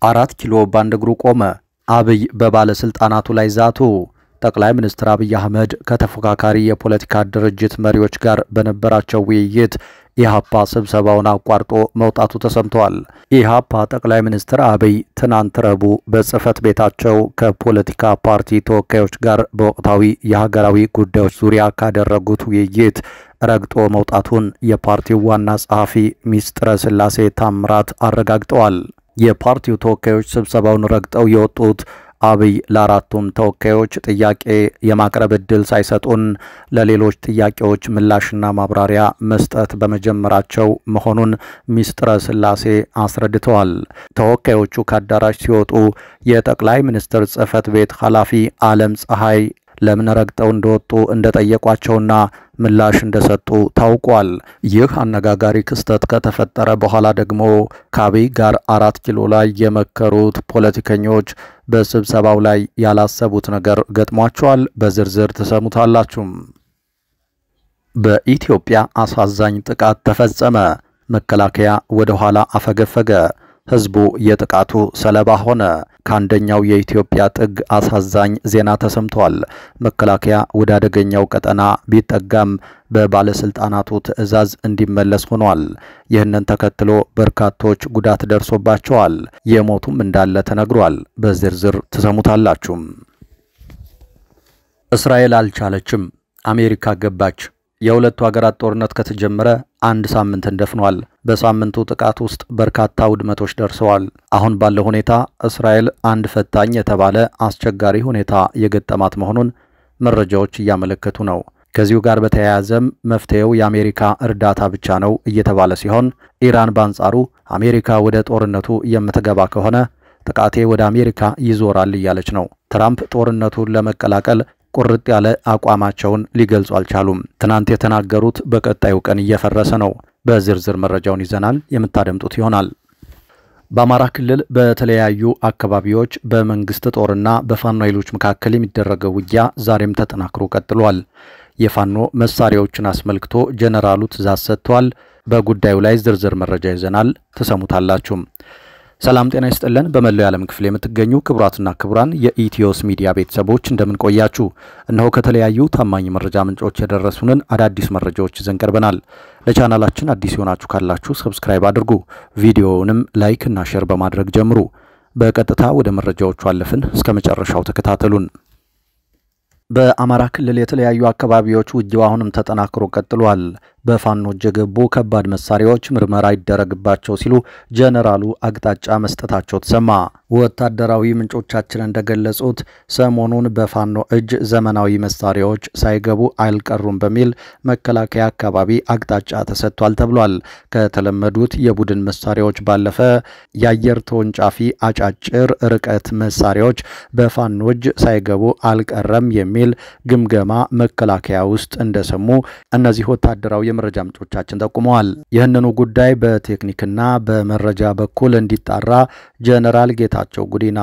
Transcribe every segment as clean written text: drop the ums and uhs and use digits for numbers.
4 ኪሎ ባንድ እግሩ ቆመ። አብይ በባለስልጣናቱ ላይ ዛቱ። ጠቅላይ ሚኒስትር አብይ አህመድ ከተፎካካሪ የፖለቲካ ድርጅት መሪዎች ጋር በነበራቸው ውይይት ኢሃፓ ስብሰባውን አቋርጦ መውጣቱ ተሰምቷል። ኢሃፓ ጠቅላይ ሚኒስትር አብይ ትናንት ረቡዕ በጽህፈት ቤታቸው ከፖለቲካ ፓርቲ ተወካዮች ጋር በወቅታዊ የሀገራዊ ጉዳዮች ዙሪያ ካደረጉት ውይይት ረግጦ መውጣቱን የፓርቲው ዋና ጸሐፊ ሚስጥረ ስላሴ ታምራት አረጋግጠዋል። የፓርቲው ተወካዮች ስብሰባውን ረግጠው የወጡት አብይ ለአራቱም ተወካዮች ጥያቄ የማቅረብ ዕድል ሳይሰጡን ለሌሎች ጥያቄዎች ምላሽና ማብራሪያ መስጠት በመጀመራቸው መሆኑን ሚስጥረ ስላሴ አስረድተዋል። ተወካዮቹ ከአዳራሽ ሲወጡ የጠቅላይ ሚኒስትር ጽህፈት ቤት ኃላፊ ዓለም ፀሐይ ለምን ረግጠው እንደወጡ እንደጠየቋቸውና ምላሽ እንደሰጡ ታውቋል። ይህ አነጋጋሪ ክስተት ከተፈጠረ በኋላ ደግሞ ከአብይ ጋር 4 ኪሎ ላይ የመከሩት ፖለቲከኞች በስብሰባው ላይ ያላሰቡት ነገር ገጥሟቸዋል። በዝርዝር ተሰሙታላችሁ። በኢትዮጵያ አሳዛኝ ጥቃት ተፈጸመ። መከላከያ ወደ ኋላ አፈገፈገ። ህዝቡ የጥቃቱ ሰለባ ሆነ። ከአንደኛው የኢትዮጵያ ጥግ አሳዛኝ ዜና ተሰምቷል። መከላከያ ወደ አደገኛው ቀጠና ቢጠጋም በባለስልጣናቱ ትዕዛዝ እንዲመለስ ሆኗል። ይህንን ተከትሎ በርካቶች ጉዳት ደርሶባቸዋል። የሞቱም እንዳለ ተነግሯል። በዝርዝር ተሰሙታላችሁ። እስራኤል አልቻለችም፣ አሜሪካ ገባች። የሁለቱ ሀገራት ጦርነት ከተጀመረ 1 ሳምንት እንደፍኗል። በሳምንቱ ጥቃት ውስጥ በርካታ ውድመቶች ደርሰዋል። አሁን ባለው ሁኔታ እስራኤል አንድ ፈታኝ የተባለ አስቸጋሪ ሁኔታ የገጠማት መሆኑን መረጃዎች እያመለከቱ ነው። ከዚሁ ጋር በተያያዘም መፍትሄው የአሜሪካ እርዳታ ብቻ ነው እየተባለ ሲሆን፣ ኢራን በአንጻሩ አሜሪካ ወደ ጦርነቱ የምትገባ ከሆነ ጥቃቴ ወደ አሜሪካ ይዞራል እያለች ነው። ትራምፕ ጦርነቱን ለመቀላቀል ቁርጥ ያለ አቋማቸውን ሊገልጹ አልቻሉም። ትናንት የተናገሩት በቀጣዩ ቀን እየፈረሰ ነው። በዝርዝር መረጃውን ይዘናል፣ የምታደምጡት ይሆናል። በአማራ ክልል በተለያዩ አካባቢዎች በመንግስት ጦርና በፋኖ ኃይሎች መካከል የሚደረገው ውጊያ ዛሬም ተጠናክሮ ቀጥሏል። የፋኖ መሳሪያዎችን አስመልክቶ ጀነራሉ ትዕዛዝ ሰጥተዋል። በጉዳዩ ላይ ዝርዝር መረጃ ይዘናል፣ ተሰሙታላችሁ። ሰላም ጤና ይስጥልን። በመላው የዓለም ክፍል የምትገኙ ክቡራትና ክቡራን የኢትዮስ ሚዲያ ቤተሰቦች እንደምን ቆያችሁ? እነሆ ከተለያዩ ታማኝ መረጃ ምንጮች የደረሱንን አዳዲስ መረጃዎች ይዘን ቀርበናል። ለቻናላችን አዲስ የሆናችሁ ካላችሁ ሰብስክራይብ አድርጉ። ቪዲዮውንም ላይክ እና ሼር በማድረግ ጀምሩ። በቀጥታ ወደ መረጃዎቹ አለፍን። እስከ መጨረሻው ተከታተሉን። በአማራ ክልል የተለያዩ አካባቢዎች ውጊያው አሁንም ተጠናክሮ ቀጥሏል። በፋኖች የገቡ ከባድ መሳሪያዎች ምርመራ ይደረግባቸው ሲሉ ጀነራሉ አቅጣጫ መስጠታቸው ተሰማ። ወታደራዊ ምንጮቻችን እንደገለጹት ሰሞኑን በፋኖ እጅ ዘመናዊ መሳሪያዎች ሳይገቡ አልቀሩም በሚል መከላከያ አካባቢ አቅጣጫ ተሰጥቷል ተብሏል። ከተለመዱት የቡድን መሳሪያዎች ባለፈ የአየር ተወንጫፊ አጫጭር ርቀት መሳሪያዎች በፋኖ እጅ ሳይገቡ አልቀረም የሚል ግምገማ መከላከያ ውስጥ እንደሰሙ እነዚህ ወታደራዊ የመረጃ ምንጮቻችን ጠቁመዋል። ይህንኑ ጉዳይ በቴክኒክና በመረጃ በኩል እንዲጣራ ጀነራል ጌታቸው ጉዲና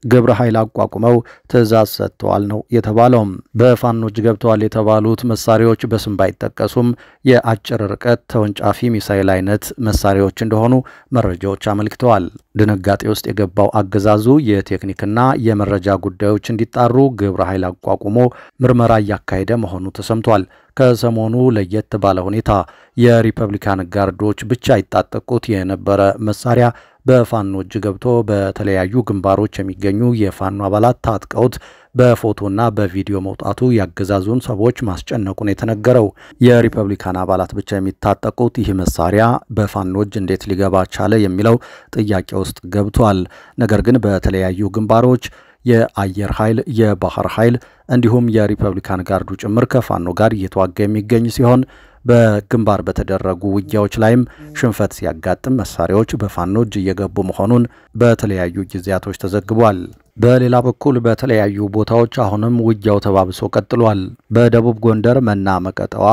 ግብረ ኃይል አቋቁመው ትዕዛዝ ሰጥተዋል ነው የተባለው። በፋኖች ገብተዋል የተባሉት መሳሪያዎች በስም ባይጠቀሱም የአጭር ርቀት ተወንጫፊ ሚሳኤል አይነት መሳሪያዎች እንደሆኑ መረጃዎች አመልክተዋል። ድንጋጤ ውስጥ የገባው አገዛዙ የቴክኒክና የመረጃ ጉዳዮች እንዲጣሩ ግብረ ኃይል አቋቁሞ ምርመራ እያካሄደ መሆኑ ተሰምቷል። ከሰሞኑ ለየት ባለ ሁኔታ የሪፐብሊካን ጋርዶች ብቻ ይጣጠቁት የነበረ መሳሪያ በፋኖ እጅ ገብቶ በተለያዩ ግንባሮች የሚገኙ የፋኖ አባላት ታጥቀውት በፎቶና በቪዲዮ መውጣቱ ያገዛዙን ሰዎች ማስጨነቁን የተነገረው። የሪፐብሊካን አባላት ብቻ የሚታጠቁት ይህ መሳሪያ በፋኖ እጅ እንዴት ሊገባ ቻለ የሚለው ጥያቄ ውስጥ ገብቷል። ነገር ግን በተለያዩ ግንባሮች የአየር ኃይል፣ የባህር ኃይል እንዲሁም የሪፐብሊካን ጋርዱ ጭምር ከፋኖ ጋር እየተዋጋ የሚገኝ ሲሆን በግንባር በተደረጉ ውጊያዎች ላይም ሽንፈት ሲያጋጥም መሳሪያዎች በፋኖ እጅ እየገቡ መሆኑን በተለያዩ ጊዜያቶች ተዘግቧል። በሌላ በኩል በተለያዩ ቦታዎች አሁንም ውጊያው ተባብሶ ቀጥሏል። በደቡብ ጎንደር መና መቀጠዋ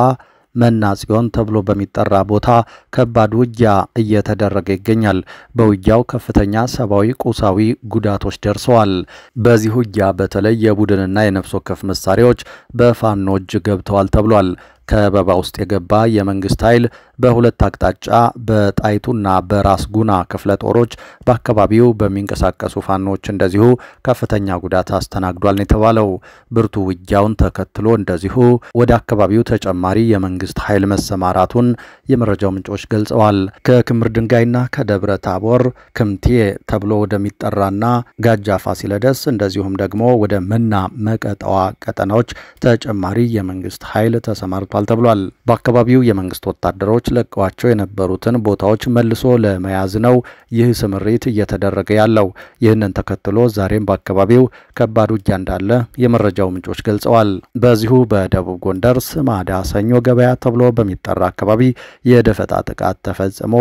መና ጽዮን ተብሎ በሚጠራ ቦታ ከባድ ውጊያ እየተደረገ ይገኛል። በውጊያው ከፍተኛ ሰብአዊ ቁሳዊ ጉዳቶች ደርሰዋል። በዚህ ውጊያ በተለይ የቡድንና የነፍስ ወከፍ መሳሪያዎች በፋኖ እጅ ገብተዋል ተብሏል። ከበባ ውስጥ የገባ የመንግስት ኃይል በሁለት አቅጣጫ በጣይቱና በራስ ጉና ክፍለ ጦሮች በአካባቢው በሚንቀሳቀሱ ፋኖች እንደዚሁ ከፍተኛ ጉዳት አስተናግዷል ነው የተባለው። ብርቱ ውጊያውን ተከትሎ እንደዚሁ ወደ አካባቢው ተጨማሪ የመንግስት ኃይል መሰማራቱን የመረጃው ምንጮች ገልጸዋል። ከክምር ድንጋይና ከደብረ ታቦር ክምቴ ተብሎ ወደሚጠራና ጋጃ ፋሲለደስ እንደዚሁም ደግሞ ወደ መና መቀጠዋ ቀጠናዎች ተጨማሪ የመንግስት ኃይል ተሰማርቷል ተብሏል። በአካባቢው የመንግስት ወታደሮች ለቀዋቸው የነበሩትን ቦታዎች መልሶ ለመያዝ ነው ይህ ስምሪት እየተደረገ ያለው። ይህንን ተከትሎ ዛሬም በአካባቢው ከባድ ውጊያ እንዳለ የመረጃው ምንጮች ገልጸዋል። በዚሁ በደቡብ ጎንደር ስማዳ ሰኞ ገበያ ተብሎ በሚጠራ አካባቢ የደፈጣ ጥቃት ተፈጽሞ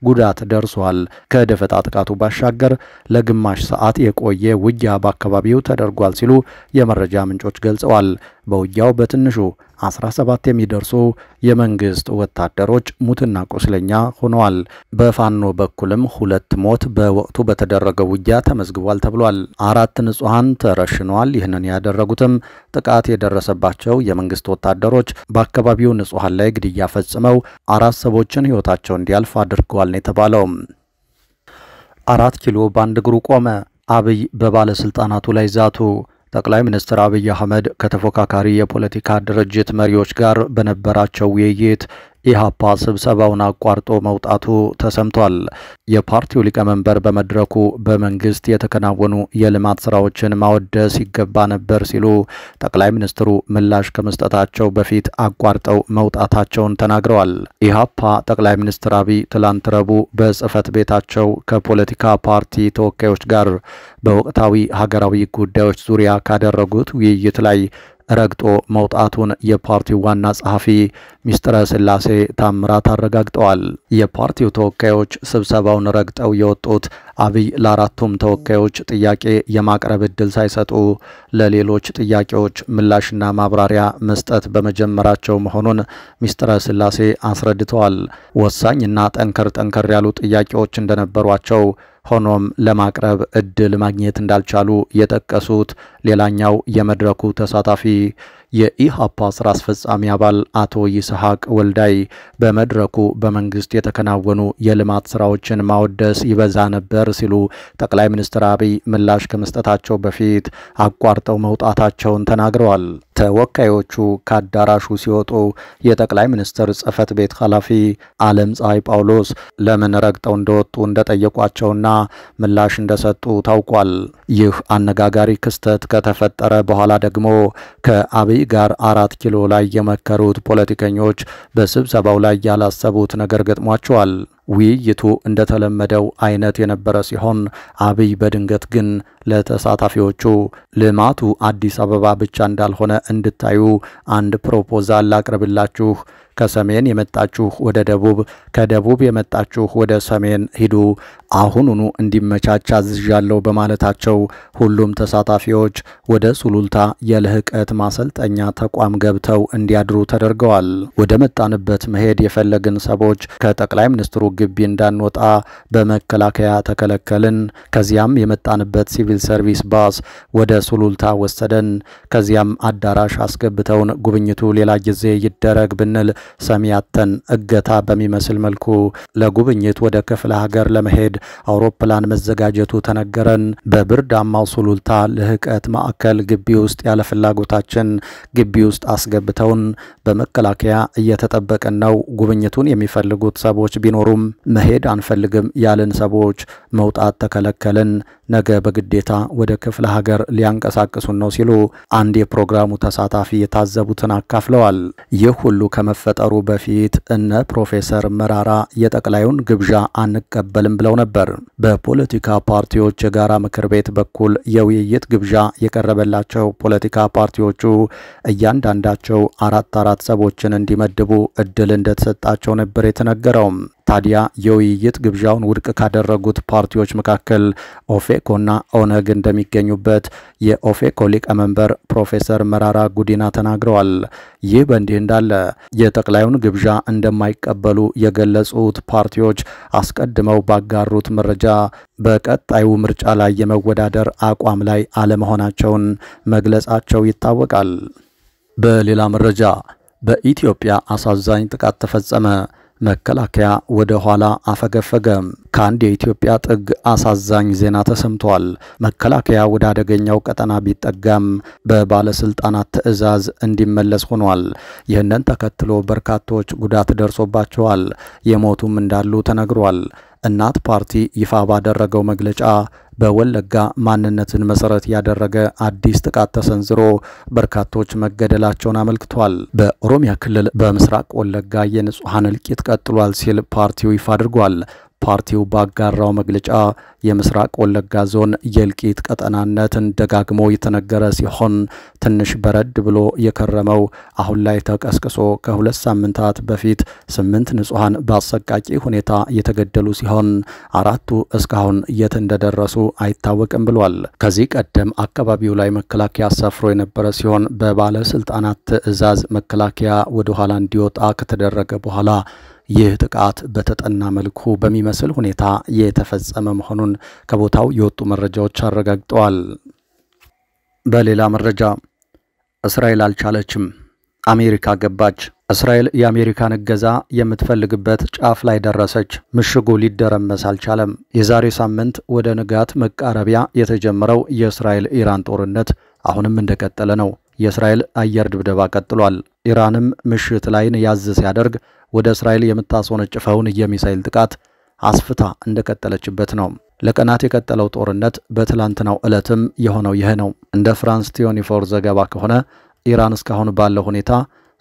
ጉዳት ደርሷል። ከደፈጣ ጥቃቱ ባሻገር ለግማሽ ሰዓት የቆየ ውጊያ በአካባቢው ተደርጓል ሲሉ የመረጃ ምንጮች ገልጸዋል። በውጊያው በትንሹ 17 የሚደርሱ የመንግስት ወታደሮች ሙትና ቁስለኛ ሆነዋል። በፋኖ በኩልም 2 ሞት በወቅቱ በተደረገው ውጊያ ተመዝግቧል ተብሏል። 4 ንጹሃን ተረሽነዋል። ይህንን ያደረጉትም ጥቃት የደረሰባቸው የመንግስት ወታደሮች በአካባቢው ንጹሃን ላይ ግድያ ፈጽመው 4 ሰዎችን ህይወታቸው እንዲያልፍ አድርገዋል ነው የተባለው። 4 ኪሎ በአንድ እግሩ ቆመ። አብይ በባለስልጣናቱ ላይ ዛቱ። ጠቅላይ ሚኒስትር አብይ አህመድ ከተፎካካሪ የፖለቲካ ድርጅት መሪዎች ጋር በነበራቸው ውይይት ኢሃፓ ስብሰባውን አቋርጦ መውጣቱ ተሰምቷል። የፓርቲው ሊቀመንበር በመድረኩ በመንግስት የተከናወኑ የልማት ስራዎችን ማወደስ ይገባ ነበር ሲሉ ጠቅላይ ሚኒስትሩ ምላሽ ከመስጠታቸው በፊት አቋርጠው መውጣታቸውን ተናግረዋል። ኢሃፓ ጠቅላይ ሚኒስትር አብይ ትላንት ረቡዕ በጽህፈት ቤታቸው ከፖለቲካ ፓርቲ ተወካዮች ጋር በወቅታዊ ሀገራዊ ጉዳዮች ዙሪያ ካደረጉት ውይይት ላይ ረግጦ መውጣቱን የፓርቲው ዋና ጸሐፊ ሚስጥረ ስላሴ ታምራት አረጋግጠዋል። የፓርቲው ተወካዮች ስብሰባውን ረግጠው የወጡት አብይ ለአራቱም ተወካዮች ጥያቄ የማቅረብ ዕድል ሳይሰጡ ለሌሎች ጥያቄዎች ምላሽና ማብራሪያ መስጠት በመጀመራቸው መሆኑን ሚስጥረ ስላሴ አስረድተዋል። ወሳኝና ጠንከር ያሉ ጥያቄዎች እንደነበሯቸው ሆኖም ለማቅረብ ዕድል ማግኘት እንዳልቻሉ የጠቀሱት ሌላኛው የመድረኩ ተሳታፊ የኢሃፓ ስራ አስፈጻሚ አባል አቶ ይስሐቅ ወልዳይ በመድረኩ በመንግስት የተከናወኑ የልማት ስራዎችን ማወደስ ይበዛ ነበር ሲሉ ጠቅላይ ሚኒስትር አብይ ምላሽ ከመስጠታቸው በፊት አቋርጠው መውጣታቸውን ተናግረዋል። ተወካዮቹ ከአዳራሹ ሲወጡ የጠቅላይ ሚኒስትር ጽህፈት ቤት ኃላፊ ዓለም ፀሐይ ጳውሎስ ለምን ረግጠው እንደወጡ እንደጠየቋቸውና ምላሽ እንደሰጡ ታውቋል። ይህ አነጋጋሪ ክስተት ከተፈጠረ በኋላ ደግሞ ከአብይ ጋር 4 ኪሎ ላይ የመከሩት ፖለቲከኞች በስብሰባው ላይ ያላሰቡት ነገር ገጥሟቸዋል። ውይይቱ እንደተለመደው አይነት የነበረ ሲሆን አብይ በድንገት ግን ለተሳታፊዎቹ ልማቱ አዲስ አበባ ብቻ እንዳልሆነ እንድታዩ አንድ ፕሮፖዛል ላቅርብላችሁ፣ ከሰሜን የመጣችሁ ወደ ደቡብ፣ ከደቡብ የመጣችሁ ወደ ሰሜን ሂዱ፣ አሁኑኑ እንዲመቻች አዝዣለሁ በማለታቸው ሁሉም ተሳታፊዎች ወደ ሱሉልታ የልህቀት ማሰልጠኛ ተቋም ገብተው እንዲያድሩ ተደርገዋል። ወደ መጣንበት መሄድ የፈለግን ሰዎች ከጠቅላይ ሚኒስትሩ ግቢ እንዳንወጣ በመከላከያ ተከለከልን። ከዚያም የመጣንበት ሲቪል ሰርቪስ ባስ ወደ ሱሉልታ ወሰደን። ከዚያም አዳራሽ አስገብተውን ጉብኝቱ ሌላ ጊዜ ይደረግ ብንል ሰሚያተን እገታ በሚመስል መልኩ ለጉብኝት ወደ ክፍለ ሀገር ለመሄድ አውሮፕላን መዘጋጀቱ ተነገረን። በብርዳማው ሱሉልታ ልህቀት ማዕከል ግቢ ውስጥ ያለ ፍላጎታችን ግቢ ውስጥ አስገብተውን በመከላከያ እየተጠበቀን ነው። ጉብኝቱን የሚፈልጉት ሰዎች ቢኖሩም መሄድ አንፈልግም ያለን ሰዎች መውጣት ተከለከልን። ነገ በግዴታ ወደ ክፍለ ሀገር ሊያንቀሳቅሱን ነው ሲሉ አንድ የፕሮግራሙ ተሳታፊ የታዘቡትን አካፍለዋል። ይህ ሁሉ ከመፈጠሩ በፊት እነ ፕሮፌሰር መራራ የጠቅላዩን ግብዣ አንቀበልም ብለው ነበር። በፖለቲካ ፓርቲዎች የጋራ ምክር ቤት በኩል የውይይት ግብዣ የቀረበላቸው ፖለቲካ ፓርቲዎቹ እያንዳንዳቸው 4 ሰዎችን እንዲመድቡ እድል እንደተሰጣቸው ነበር የተነገረው። ታዲያ የውይይት ግብዣውን ውድቅ ካደረጉት ፓርቲዎች መካከል ኦፌኮና ኦነግ እንደሚገኙበት የኦፌኮ ሊቀመንበር ፕሮፌሰር መራራ ጉዲና ተናግረዋል። ይህ በእንዲህ እንዳለ የጠቅላዩን ግብዣ እንደማይቀበሉ የገለጹት ፓርቲዎች አስቀድመው ባጋሩት መረጃ በቀጣዩ ምርጫ ላይ የመወዳደር አቋም ላይ አለመሆናቸውን መግለጻቸው ይታወቃል። በሌላ መረጃ በኢትዮጵያ አሳዛኝ ጥቃት ተፈጸመ። መከላከያ ወደ ኋላ አፈገፈገ። ከአንድ የኢትዮጵያ ጥግ አሳዛኝ ዜና ተሰምቷል። መከላከያ ወደ አደገኛው ቀጠና ቢጠጋም በባለስልጣናት ትዕዛዝ እንዲመለስ ሆኗል። ይህንን ተከትሎ በርካቶች ጉዳት ደርሶባቸዋል። የሞቱም እንዳሉ ተነግሯል። እናት ፓርቲ ይፋ ባደረገው መግለጫ በወለጋ ማንነትን መሰረት ያደረገ አዲስ ጥቃት ተሰንዝሮ በርካቶች መገደላቸውን አመልክቷል። በኦሮሚያ ክልል በምስራቅ ወለጋ የንጹሃን እልቂት ቀጥሏል ሲል ፓርቲው ይፋ አድርጓል። ፓርቲው ባጋራው መግለጫ የምስራቅ ወለጋ ዞን የእልቂት ቀጠናነትን ደጋግሞ የተነገረ ሲሆን ትንሽ በረድ ብሎ የከረመው አሁን ላይ ተቀስቅሶ ከ2 ሳምንታት በፊት 8 ንጹሃን በአሰቃቂ ሁኔታ የተገደሉ ሲሆን 4ቱ እስካሁን የት እንደደረሱ አይታወቅም ብሏል። ከዚህ ቀደም አካባቢው ላይ መከላከያ ሰፍሮ የነበረ ሲሆን በባለስልጣናት ትዕዛዝ መከላከያ ወደ ኋላ እንዲወጣ ከተደረገ በኋላ ይህ ጥቃት በተጠና መልኩ በሚመስል ሁኔታ የተፈጸመ መሆኑን ከቦታው የወጡ መረጃዎች አረጋግጠዋል። በሌላ መረጃ እስራኤል አልቻለችም፣ አሜሪካ ገባች። እስራኤል የአሜሪካን እገዛ የምትፈልግበት ጫፍ ላይ ደረሰች። ምሽጉ ሊደረመስ አልቻለም። የዛሬ ሳምንት ወደ ንጋት መቃረቢያ የተጀመረው የእስራኤል ኢራን ጦርነት አሁንም እንደቀጠለ ነው። የእስራኤል አየር ድብደባ ቀጥሏል። ኢራንም ምሽት ላይ ያዝ ሲያደርግ ወደ እስራኤል የምታስወነጭፈውን የሚሳኤል ጥቃት አስፍታ እንደቀጠለችበት ነው። ለቀናት የቀጠለው ጦርነት በትላንትናው ዕለትም የሆነው ይህ ነው። እንደ ፍራንስ 24 ዘገባ ከሆነ ኢራን እስካሁን ባለው ሁኔታ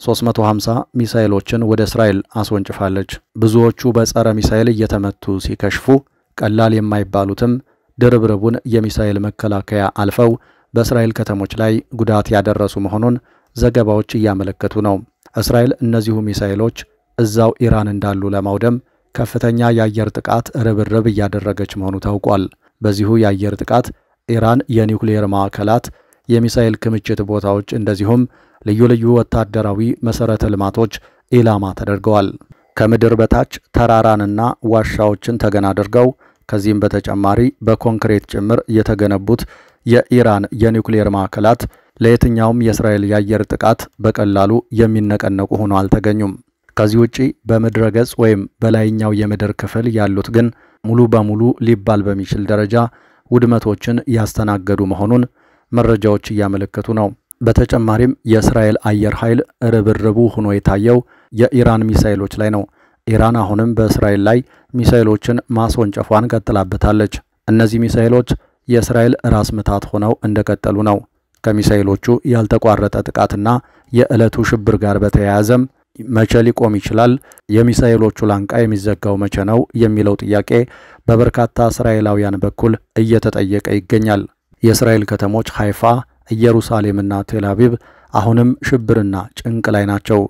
350 ሚሳኤሎችን ወደ እስራኤል አስወንጭፋለች። ብዙዎቹ በጸረ ሚሳኤል እየተመቱ ሲከሽፉ፣ ቀላል የማይባሉትም ድርብርቡን የሚሳኤል መከላከያ አልፈው በእስራኤል ከተሞች ላይ ጉዳት ያደረሱ መሆኑን ዘገባዎች እያመለከቱ ነው። እስራኤል እነዚሁ ሚሳኤሎች እዛው ኢራን እንዳሉ ለማውደም ከፍተኛ የአየር ጥቃት ርብርብ እያደረገች መሆኑ ታውቋል። በዚሁ የአየር ጥቃት ኢራን የኒውክሌር ማዕከላት፣ የሚሳኤል ክምችት ቦታዎች እንደዚሁም ልዩ ልዩ ወታደራዊ መሰረተ ልማቶች ኢላማ ተደርገዋል። ከምድር በታች ተራራንና ዋሻዎችን ተገን አድርገው ከዚህም በተጨማሪ በኮንክሪት ጭምር የተገነቡት የኢራን የኒውክሌር ማዕከላት ለየትኛውም የእስራኤል የአየር ጥቃት በቀላሉ የሚነቀነቁ ሆነው አልተገኙም። ከዚህ ውጪ በምድረ ገጽ ወይም በላይኛው የምድር ክፍል ያሉት ግን ሙሉ በሙሉ ሊባል በሚችል ደረጃ ውድመቶችን ያስተናገዱ መሆኑን መረጃዎች እያመለከቱ ነው። በተጨማሪም የእስራኤል አየር ኃይል ርብርቡ ሆኖ የታየው የኢራን ሚሳኤሎች ላይ ነው። ኢራን አሁንም በእስራኤል ላይ ሚሳኤሎችን ማስወንጨፏን ቀጥላበታለች። እነዚህ ሚሳኤሎች የእስራኤል ራስ ምታት ሆነው እንደቀጠሉ ነው። ከሚሳኤሎቹ ያልተቋረጠ ጥቃትና የዕለቱ ሽብር ጋር በተያያዘም መቼ ሊቆም ይችላል? የሚሳኤሎቹ ላንቃ የሚዘጋው መቼ ነው የሚለው ጥያቄ በበርካታ እስራኤላውያን በኩል እየተጠየቀ ይገኛል። የእስራኤል ከተሞች ሃይፋ፣ ኢየሩሳሌምና ቴል አቪቭ አሁንም ሽብርና ጭንቅ ላይ ናቸው።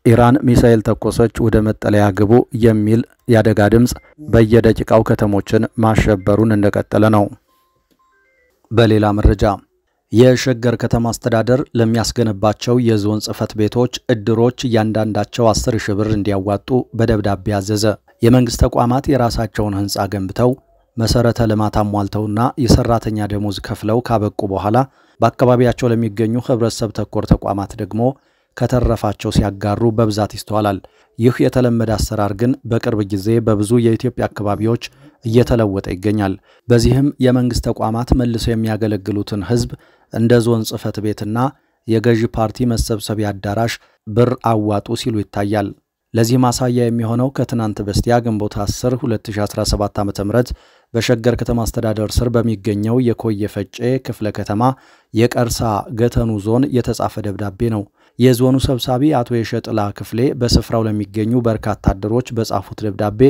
ኢራን ሚሳኤል ተኮሰች፣ ወደ መጠለያ ግቡ የሚል ያደጋ ድምጽ በየደቂቃው ከተሞችን ማሸበሩን እንደቀጠለ ነው። በሌላ መረጃ የሸገር ከተማ አስተዳደር ለሚያስገነባቸው የዞን ጽህፈት ቤቶች እድሮች እያንዳንዳቸው 10,000 ብር እንዲያዋጡ በደብዳቤ አዘዘ። የመንግስት ተቋማት የራሳቸውን ህንጻ ገንብተው መሰረተ ልማት አሟልተውና የሰራተኛ ደሞዝ ከፍለው ካበቁ በኋላ በአካባቢያቸው ለሚገኙ ህብረተሰብ ተኮር ተቋማት ደግሞ ከተረፋቸው ሲያጋሩ በብዛት ይስተዋላል። ይህ የተለመደ አሰራር ግን በቅርብ ጊዜ በብዙ የኢትዮጵያ አካባቢዎች እየተለወጠ ይገኛል። በዚህም የመንግስት ተቋማት መልሰው የሚያገለግሉትን ህዝብ እንደ ዞን ጽህፈት ቤትና የገዢ ፓርቲ መሰብሰቢያ አዳራሽ ብር አዋጡ ሲሉ ይታያል። ለዚህ ማሳያ የሚሆነው ከትናንት በስቲያ ግንቦት 10 2017 ዓ.ም በሸገር ከተማ አስተዳደር ስር በሚገኘው የኮየ ፈጬ ክፍለ ከተማ የቀርሳ ገተኑ ዞን የተጻፈ ደብዳቤ ነው። የዞኑ ሰብሳቢ አቶ የሸጥላ ክፍሌ በስፍራው ለሚገኙ በርካታ አደሮች በጻፉት ደብዳቤ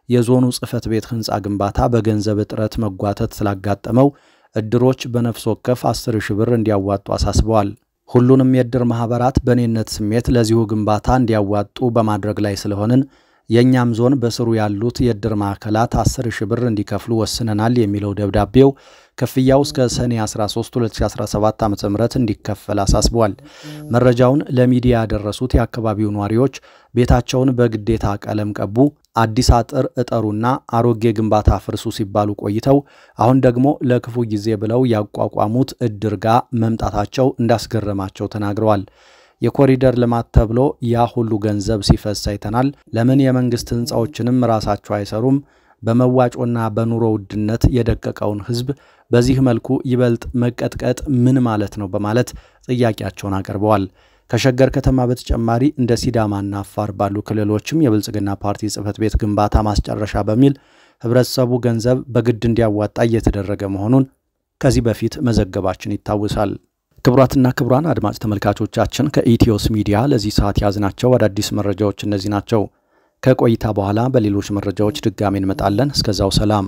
የዞኑ ጽህፈት ቤት ህንጻ ግንባታ በገንዘብ እጥረት መጓተት ስላጋጠመው እድሮች በነፍስ ወከፍ 10,000 ብር እንዲያዋጡ አሳስበዋል። ሁሉንም የእድር ማህበራት በኔነት ስሜት ለዚሁ ግንባታ እንዲያዋጡ በማድረግ ላይ ስለሆነን የኛም ዞን በስሩ ያሉት የእድር ማዕከላት 10,000 ብር እንዲከፍሉ ወስነናል የሚለው ደብዳቤው ክፍያው እስከ ሰኔ 13 2017 ዓ.ም እንዲከፈል አሳስበዋል። መረጃውን ለሚዲያ ያደረሱት የአካባቢው ነዋሪዎች ቤታቸውን በግዴታ ቀለም ቀቡ፣ አዲስ አጥር እጠሩና አሮጌ ግንባታ ፍርሱ ሲባሉ ቆይተው አሁን ደግሞ ለክፉ ጊዜ ብለው ያቋቋሙት እድር ጋር መምጣታቸው እንዳስገረማቸው ተናግረዋል። የኮሪደር ልማት ተብሎ ያ ሁሉ ገንዘብ ሲፈስ አይተናል። ለምን የመንግስት ህንጻዎችንም ራሳቸው አይሰሩም? በመዋጮና በኑሮ ውድነት የደቀቀውን ህዝብ በዚህ መልኩ ይበልጥ መቀጥቀጥ ምን ማለት ነው በማለት ጥያቄያቸውን አቀርበዋል። ከሸገር ከተማ በተጨማሪ እንደ ሲዳማና አፋር ባሉ ክልሎችም የብልጽግና ፓርቲ ጽህፈት ቤት ግንባታ ማስጨረሻ በሚል ህብረተሰቡ ገንዘብ በግድ እንዲያዋጣ እየተደረገ መሆኑን ከዚህ በፊት መዘገባችን ይታወሳል። ክቡራትና ክቡራን አድማጭ ተመልካቾቻችን ከኢትዮስ ሚዲያ ለዚህ ሰዓት ያዝናቸው አዳዲስ መረጃዎች እነዚህ ናቸው። ከቆይታ በኋላ በሌሎች መረጃዎች ድጋሚ እንመጣለን። እስከዛው ሰላም።